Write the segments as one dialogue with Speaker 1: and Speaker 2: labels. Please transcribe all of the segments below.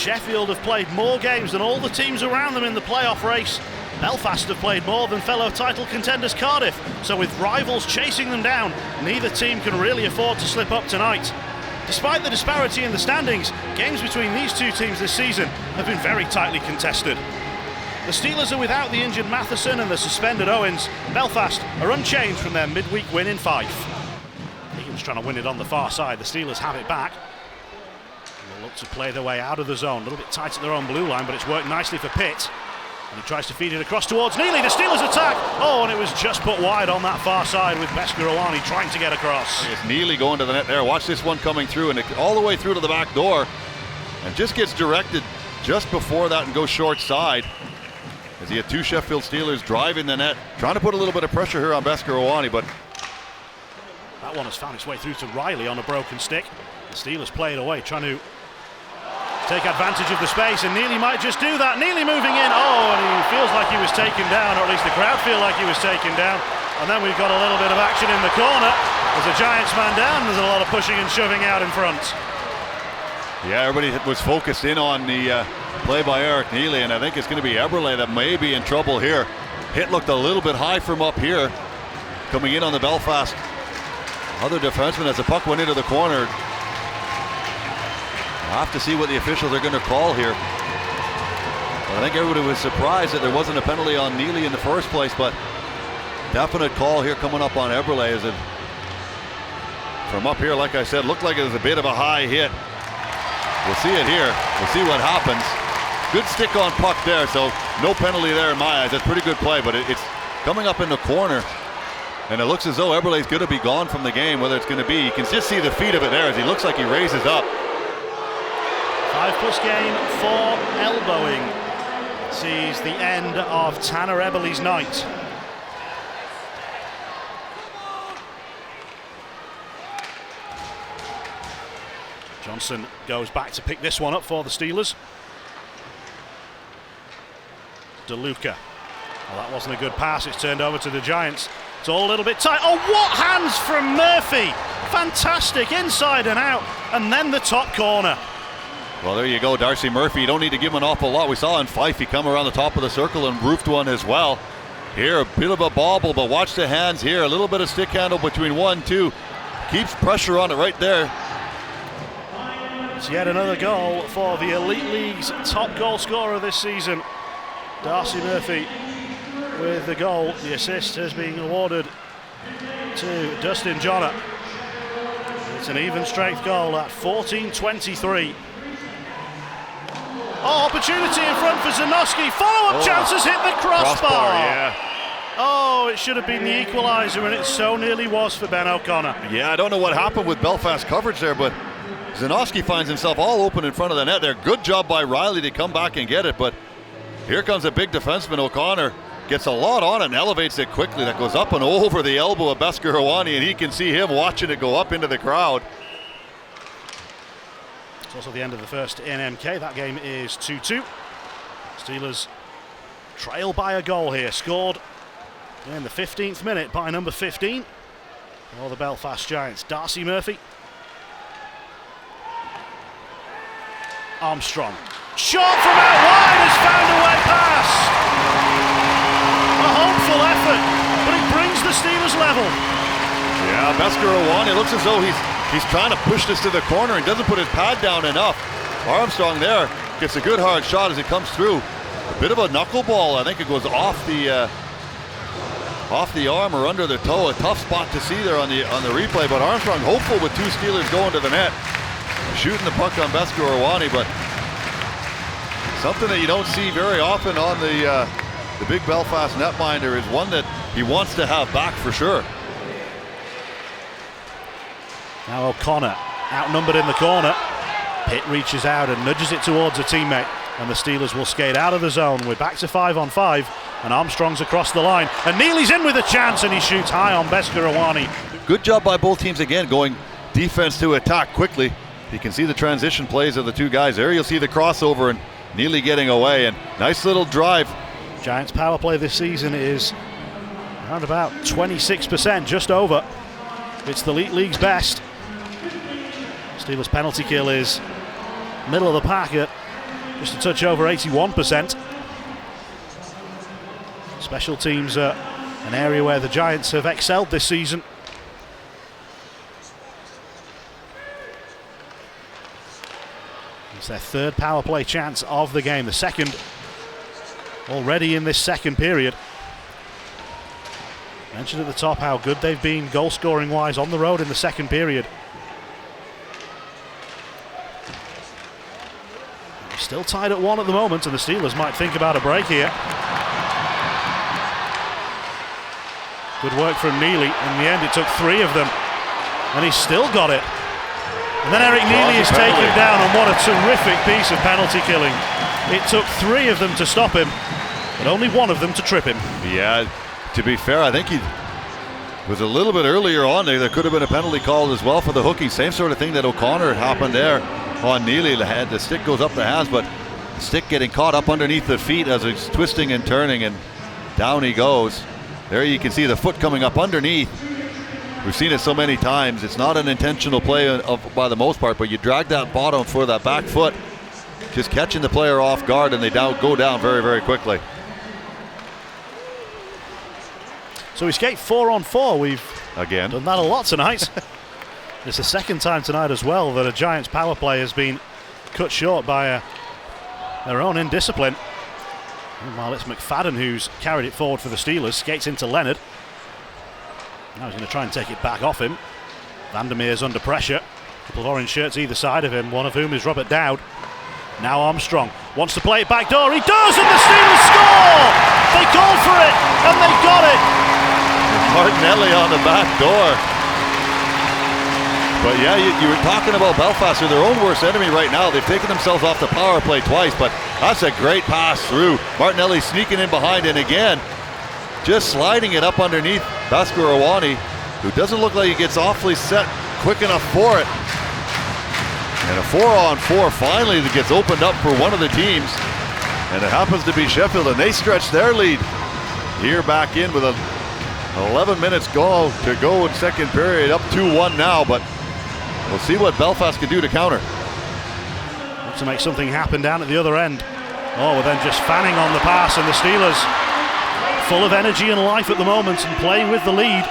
Speaker 1: Sheffield have played more games than all the teams around them in the playoff race. Belfast have played more than fellow title contenders Cardiff, so with rivals chasing them down, neither team can really afford to slip up tonight. Despite the disparity in the standings, games between these two teams this season have been very tightly contested. The Steelers are without the injured Matheson and the suspended Owens. Belfast are unchanged from their midweek win in Fife. Egan's trying to win it on the far side. The Steelers have it back. They'll look to play their way out of the zone. A little bit tight at their own blue line, but it's worked nicely for Pitt. And he tries to feed it across towards Neely. The Steelers attack. Oh, and it was just put wide on that far side with Beskarowani trying to get across.
Speaker 2: It's Neely going to the net there. Watch this one coming through, and all the way through to the back door. And just gets directed just before that and goes short side. As he had two Sheffield Steelers driving the net, trying to put a little bit of pressure here on Beskarowani, but
Speaker 1: that one has found its way through to Riley on a broken stick. The Steelers play it away, trying to take advantage of the space, and Neely might just do that. Neely moving in. Oh, and he feels like he was taken down, or at least the crowd feel like he was taken down. And then we've got a little bit of action in the corner. There's a Giants man down. There's a lot of pushing and shoving out in front.
Speaker 2: Yeah, everybody was focused in on the play by Eric Neely, and I think it's going to be Eberle that may be in trouble here. Hit looked a little bit high from up here, coming in on the Belfast other defenseman as the puck went into the corner. We'll have to see what the officials are going to call here. Well, I think everybody was surprised that there wasn't a penalty on Neely in the first place, but definite call here coming up on Eberle. As it, from up here, like I said, looked like it was a bit of a high hit. We'll see it here. We'll see what happens. Good stick on puck there, so no penalty there in my eyes. That's pretty good play, but it's coming up in the corner, and it looks as though Eberle's going to be gone from the game. Whether it's going to be, you can just see the feet of it there as he looks like he raises up.
Speaker 1: 5+ game for elbowing sees the end of Tanner Eberle's night. Johnson goes back to pick this one up for the Steelers. DeLuca. Well, that wasn't a good pass. It's turned over to the Giants. It's all a little bit tight. Oh, what hands from Murphy! Fantastic, inside and out, and then the top corner.
Speaker 2: Well, there you go, Darcy Murphy. You don't need to give him an awful lot. We saw in Fife he come around the top of the circle and roofed one as well. Here, a bit of a bobble, but watch the hands here. A little bit of stick handle between 1-2. Keeps pressure on it right there.
Speaker 1: It's yet another goal for the Elite League's top goal scorer this season. Darcy Murphy with the goal. The assist has been awarded to Dustin Johnner. It's an even strength goal at 14-23. Oh, opportunity in front for Zanowski. Follow-up chances hit the crossbar.
Speaker 2: Yeah.
Speaker 1: Oh, it should have been the equaliser, and it so nearly was for Ben O'Connor.
Speaker 2: Yeah, I don't know what happened with Belfast coverage there, but Zanowski finds himself all open in front of the net there. Good job by Riley to come back and get it, but here comes a big defenseman. O'Connor gets a lot on it and elevates it quickly. That goes up and over the elbow of Beskarowani, and he can see him watching it go up into the crowd.
Speaker 1: It's also the end of the first in MK. That game is 2-2. Steelers trail by a goal here. Scored in the 15th minute by number 15 for the Belfast Giants, Darcy Murphy. Armstrong. Shot from out wide has found a way past. A hopeful effort, but it brings the Steelers level.
Speaker 2: Yeah, Beskarowani, it looks as though he's trying to push this to the corner and doesn't put his pad down enough. Armstrong there gets a good hard shot as it comes through. A bit of a knuckleball. I think it goes off the arm or under the toe. A tough spot to see there on the replay, but Armstrong hopeful with two Steelers going to the net. Shooting the puck on Beskarowani, but something that you don't see very often on the big Belfast netminder is one that he wants to have back for sure.
Speaker 1: Now O'Connor outnumbered in the corner. Pitt reaches out and nudges it towards a teammate, and the Steelers will skate out of the zone. We're back to 5-on-5, and Armstrong's across the line, and Neely's in with a chance, and he shoots high on Beskarowani.
Speaker 2: Good job by both teams again, going defense to attack quickly. You can see the transition plays of the two guys there. You'll see the crossover and Neely getting away, and nice little drive.
Speaker 1: Giants power play this season is around about 26%, just over. It's the Elite League's best. Steelers penalty kill is middle of the pack at just a touch over 81%. Special teams are an area where the Giants have excelled this season. It's their third power play chance of the game, the second already in this second period. Mentioned at the top how good they've been goal scoring wise on the road in the second period. We're still tied at 1 at the moment, and the Steelers might think about a break here. Good work from Neely. In the end it took 3 of them, and he's still got it. And then Eric Neely is taken down, and what a terrific piece of penalty killing. It took 3 of them to stop him, but only 1 of them to trip him.
Speaker 2: Yeah, to be fair, I think he was a little bit earlier on there. There could have been a penalty called as well for the hooking. Same sort of thing that O'Connor had happened there on Neely. The stick goes up the hands, but the stick getting caught up underneath the feet as it's twisting and turning, and down he goes. There you can see the foot coming up underneath. We've seen it so many times. It's not an intentional play by the most part, but you drag that bottom for that back foot, just catching the player off guard, and they go down very, very quickly.
Speaker 1: So we skate 4-on-4. We've
Speaker 2: again
Speaker 1: done that a lot tonight. It's the second time tonight as well that a Giants power play has been cut short by their own indiscipline. Meanwhile, it's McFadden who's carried it forward for the Steelers. Skates into Leonard. Now he's going to try and take it back off him. Vandermeer's under pressure. A couple of orange shirts either side of him, one of whom is Robert Dowd. Now Armstrong wants to play it back door. He does, and the Steelers score! They called for it, and they got it!
Speaker 2: Martinelli on the back door. But yeah, you were talking about Belfast. They're their own worst enemy right now. They've taken themselves off the power play twice, but that's a great pass through. Martinelli sneaking in behind, and again, just sliding it up underneath Bhaskar Awani, who doesn't look like he gets awfully set quick enough for it. And a 4-on-4 finally that gets opened up for one of the teams, and it happens to be Sheffield, and they stretch their lead here back in with 11 minutes to go in second period, up 2-1 now, but we'll see what Belfast can do to counter.
Speaker 1: Want to make something happen down at the other end. Oh, we're then just fanning on the pass, and the Steelers full of energy and life at the moment and playing with the lead.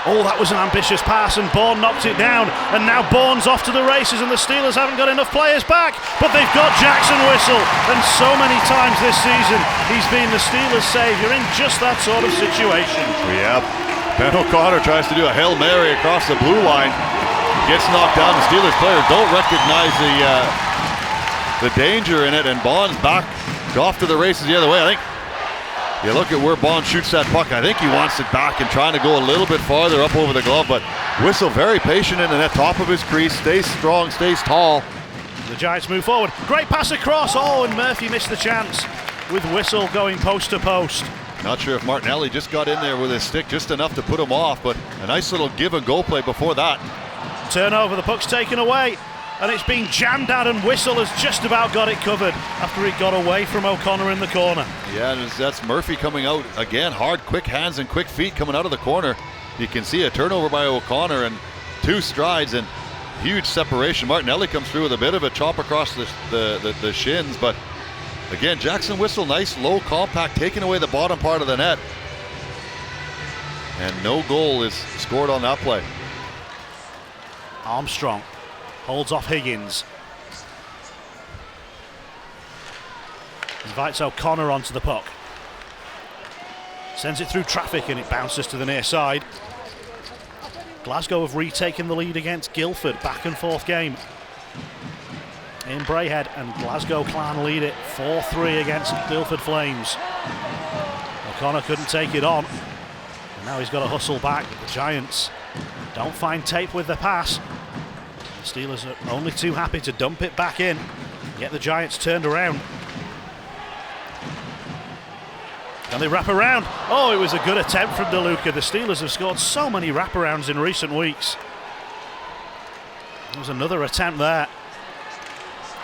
Speaker 1: Oh, that was an ambitious pass, and Bourne knocked it down, and now Bourne's off to the races, and the Steelers haven't got enough players back, but they've got Jackson Whistle, and so many times this season he's been the Steelers' saviour in just that sort of situation.
Speaker 2: Yeah, Ben O'Connor tries to do a Hail Mary across the blue line, gets knocked down. The Steelers players don't recognize the danger in it, and Bond's back off to the races the other way. I think you look at where Bond shoots that puck, I think he wants it back and trying to go a little bit farther up over the glove, but Whistle very patient in the net, top of his crease, stays strong, stays tall.
Speaker 1: The Giants move forward. Great pass across. Oh, and Murphy missed the chance with Whistle going post to post.
Speaker 2: Not sure if Martinelli just got in there with his stick just enough to put him off, but a nice little give and go play before that.
Speaker 1: Turnover, the puck's taken away, and it's been jammed out, and Whistle has just about got it covered after it got away from O'Connor in the corner.
Speaker 2: Yeah, and that's Murphy coming out again, hard, quick hands and quick feet coming out of the corner. You can see a turnover by O'Connor and 2 strides and huge separation. Martinelli comes through with a bit of a chop across the shins, but again, Jackson Whistle, nice low compact, taking away the bottom part of the net. And no goal is scored on that play.
Speaker 1: Armstrong holds off Higgins. Invites O'Connor onto the puck. Sends it through traffic, and it bounces to the near side. Glasgow have retaken the lead against Guildford. Back and forth game in Braehead, and Glasgow Clan lead it 4-3 against Guildford Flames. O'Connor couldn't take it on, and now he's got to hustle back. The Giants don't find tape with the pass. The Steelers are only too happy to dump it back in, get the Giants turned around. And they wrap around. Oh, it was a good attempt from DeLuca. The Steelers have scored so many wraparounds in recent weeks. There was another attempt there.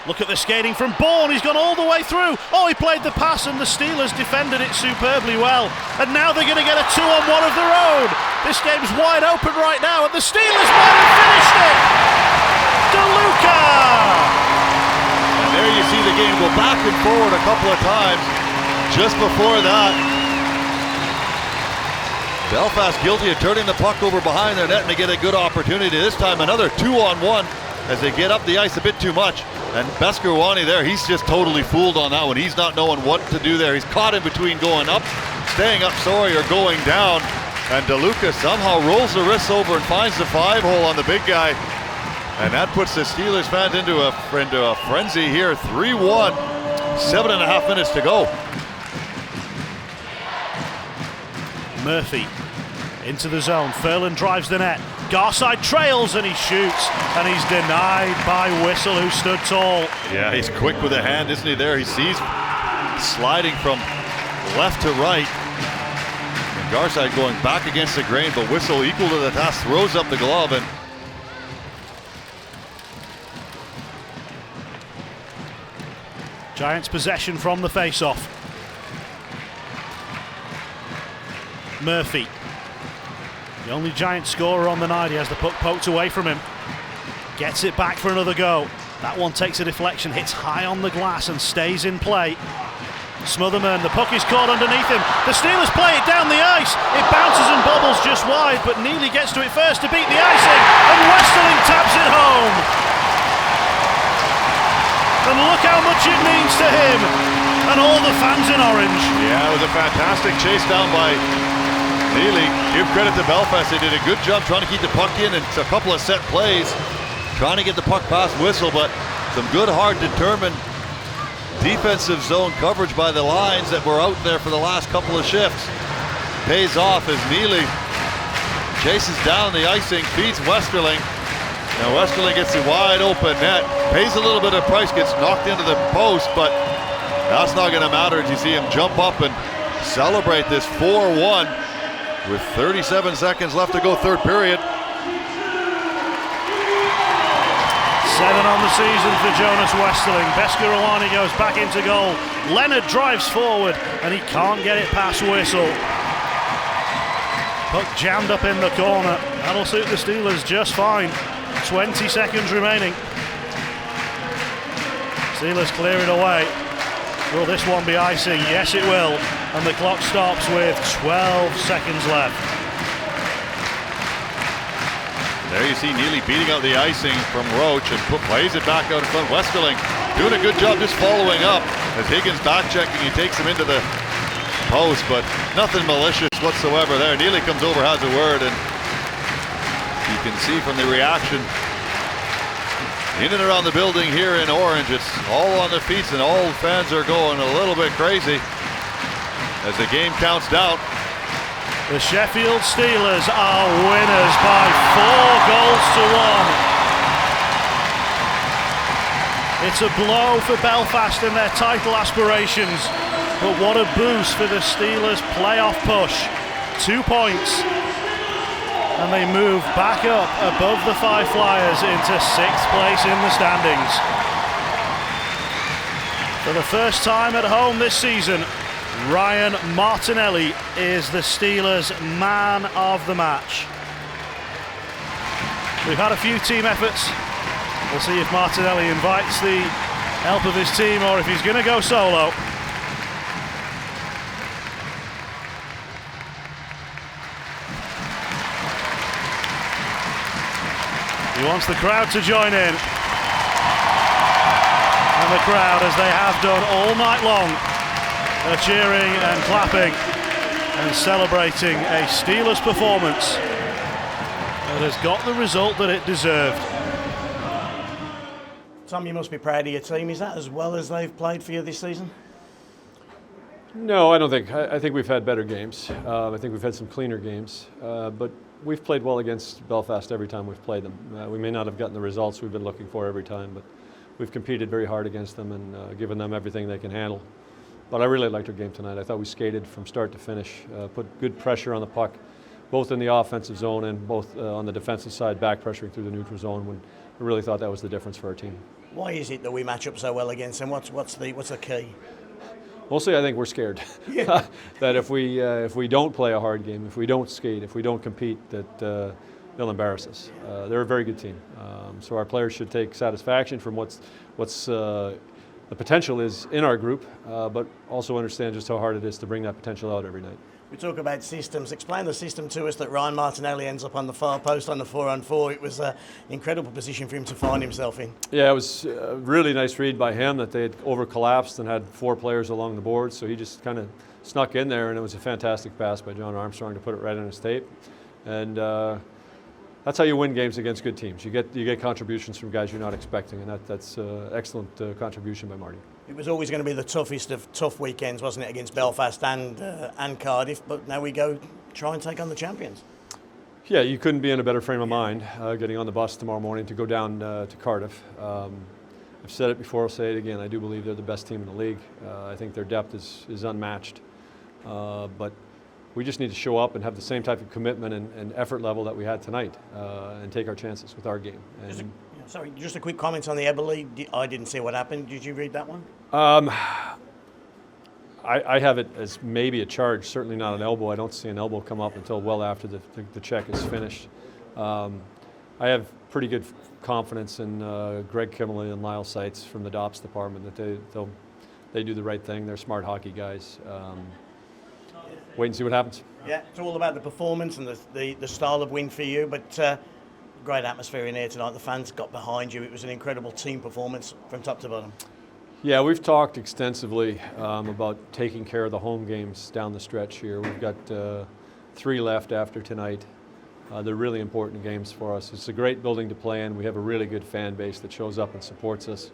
Speaker 1: Look at the skating from Bourne. He's gone all the way through. Oh, he played the pass, and the Steelers defended it superbly well. And now they're going to get a 2-on-1 of their own. This game's wide open right now, and the Steelers might have finished it. DeLuca!
Speaker 2: there you see the game go back and forward a couple of times. Just before that, Belfast guilty of turning the puck over behind their net, and they get a good opportunity. This time another 2-on-1 as they get up the ice a bit too much. And Beskarwani there, he's just totally fooled on that one. He's not knowing what to do there. He's caught in between going up, staying up, sorry, or going down. And DeLuca somehow rolls the wrists over and finds the 5-hole on the big guy. And that puts the Steelers fans into a frenzy here. 3-1, 7.5 minutes to go.
Speaker 1: Murphy into the zone. Furlan drives the net. Garside trails and he shoots, and he's denied by Whistle, who stood tall.
Speaker 2: Yeah, he's quick with a hand, isn't he there? He sees sliding from left to right. And Garside going back against the grain, but Whistle, equal to the task, throws up the glove. And
Speaker 1: Giants possession from the face-off. Murphy, the only Giant scorer on the night. He has the puck poked away from him. Gets it back for another go. That one takes a deflection, hits high on the glass and stays in play. Smotherman, the puck is caught underneath him. The Steelers play it down the ice. It bounces and bobbles just wide, but Neely gets to it first to beat the icing, and Westerling taps it home. And look how much it means to him and all the fans in orange.
Speaker 2: yeah, it was a fantastic chase down by Neely. Give credit to Belfast. They did a good job trying to keep the puck in, and it's a couple of set plays trying to get the puck past Whistle, but some good, hard, determined defensive zone coverage by the lines that were out there for the last couple of shifts. Pays off as Neely chases down the icing, feeds Westerling. Now Westerling gets the wide open net, pays a little bit of price, gets knocked into the post, but that's not going to matter as you see him jump up and celebrate this 4-1 with 37 seconds left to go, third period.
Speaker 1: 7 on the season for Jonas Westerling. Beskarwani goes back into goal. Leonard drives forward and he can't get it past Whistle. Puck jammed up in the corner. That'll suit the Steelers just fine. 20 seconds remaining. Steelers clear it away. Will this one be icing? Yes, it will. And the clock stops with 12 seconds left.
Speaker 2: There you see Neely beating out the icing from Roach and plays it back out in front. Westerling doing a good job just following up as Higgins back checking. He takes him into the post, but nothing malicious whatsoever there. Neely comes over, has a word, and you can see from the reaction in and around the building here in orange, it's all on their feet and all fans are going a little bit crazy as the game counts down.
Speaker 1: The Sheffield Steelers are winners by 4 goals to 1. It's a blow for Belfast and their title aspirations, but what a boost for the Steelers' playoff push. 2 points, and they move back up above the Five Flyers into 6th place in the standings. For the first time at home this season, Ryan Martinelli is the Steelers' man of the match. We've had a few team efforts. We'll see if Martinelli invites the help of his team or if he's going to go solo. He wants the crowd to join in. And the crowd, as they have done all night long, are cheering and clapping and celebrating a Steelers performance that has got the result that it deserved.
Speaker 3: Tom, you must be proud of your team. Is that as well as they've played for you this season?
Speaker 4: No, I don't think. I think we've had better games. I think we've had some cleaner games. But we've played well against Belfast every time we've played them. We may not have gotten the results we've been looking for every time, but we've competed very hard against them and given them everything they can handle. But I really liked our game tonight. I thought we skated from start to finish, put good pressure on the puck, both in the offensive zone and both on the defensive side, back pressuring through the neutral zone. When I really thought that was the difference for our team.
Speaker 3: Why is it that we match up so well against them? What's the key?
Speaker 4: Mostly, I think we're scared that if we don't play a hard game, if we don't skate, if we don't compete, that they'll embarrass us. They're a very good team, so our players should take satisfaction from what's the potential is in our group, but also understand just how hard it is to bring that potential out every night.
Speaker 3: We talk about systems. Explain the system to us that Ryan Martinelli ends up on the far post on the 4-on-4. It was an incredible position for him to find himself in.
Speaker 4: Yeah, it was a really nice read by him that they had over-collapsed and had 4 players along the board, so he just kind of snuck in there, and it was a fantastic pass by John Armstrong to put it right on his tape. And that's how you win games against good teams. You get contributions from guys you're not expecting, and that's excellent contribution by Marty.
Speaker 3: It was always going to be the toughest of tough weekends, wasn't it, against Belfast and Cardiff? But now we go try and take on the champions.
Speaker 4: Yeah, you couldn't be in a better frame of mind getting on the bus tomorrow morning to go down to Cardiff. I've said it before, I'll say it again. I do believe they're the best team in the league. I think their depth is unmatched. But we just need to show up and have the same type of commitment and effort level that we had tonight and take our chances with our game.
Speaker 3: Just a quick comment on the Eberle. I didn't see what happened. Did you read that one?
Speaker 4: I have it as maybe a charge, certainly not an elbow. I don't see an elbow come up until well after the check is finished. I have pretty good confidence in Greg Kimmerly and Lyle Seitz from the DOPS department that they do the right thing. They're smart hockey guys. Wait and see what happens.
Speaker 3: Yeah, it's all about the performance and the style of win for you, but great atmosphere in here tonight. The fans got behind you. It was an incredible team performance from top to bottom.
Speaker 4: Yeah, we've talked extensively about taking care of the home games down the stretch here. We've got 3 left after tonight. They're really important games for us. It's a great building to play in. We have a really good fan base that shows up and supports us.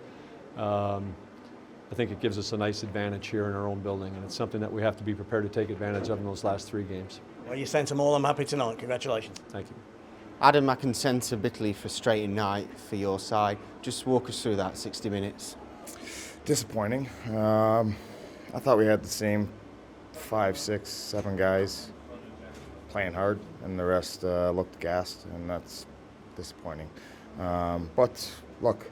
Speaker 4: I think it gives us a nice advantage here in our own building, and it's something that we have to be prepared to take advantage of in those last 3 games.
Speaker 3: Well, you sent them all. I'm happy tonight. Congratulations.
Speaker 4: Thank you.
Speaker 5: Adam, I can sense a bitterly frustrating night for your side. Just walk us through that 60 minutes.
Speaker 6: Disappointing. I thought we had the same 5, 6, 7 guys playing hard, and the rest looked gassed, and that's disappointing. But look,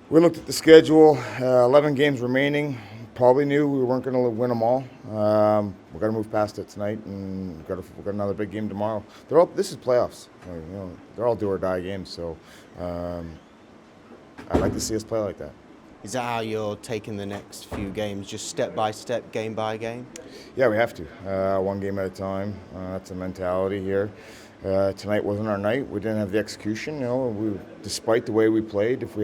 Speaker 6: we looked at the schedule, 11 games remaining. Probably knew we weren't going to win them all. We've got to move past it tonight, and we've got another big game tomorrow. This is playoffs. They're all do or die games, so I'd like to see us play like that.
Speaker 5: Is that how you're taking the next few games, just step by step, game by game?
Speaker 6: Yeah, we have to. 1 game at a time. That's a mentality here. Tonight wasn't our night. We didn't have the execution. Despite the way we played, if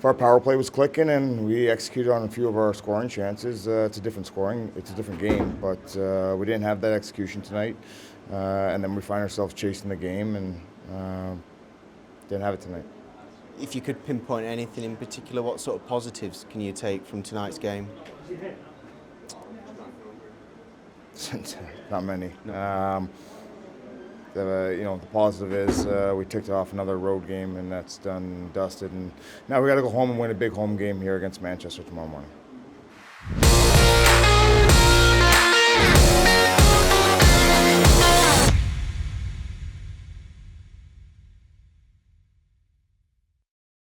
Speaker 6: our power play was clicking and we executed on a few of our scoring chances, it's a different scoring. It's a different game. But we didn't have that execution tonight, and then we find ourselves chasing the game and didn't have it tonight.
Speaker 5: If you could pinpoint anything in particular, what sort of positives can you take from tonight's game?
Speaker 6: Not many. The positive is we ticked off another road game, and that's done and dusted. And now we got to go home and win a big home game here against Manchester tomorrow morning.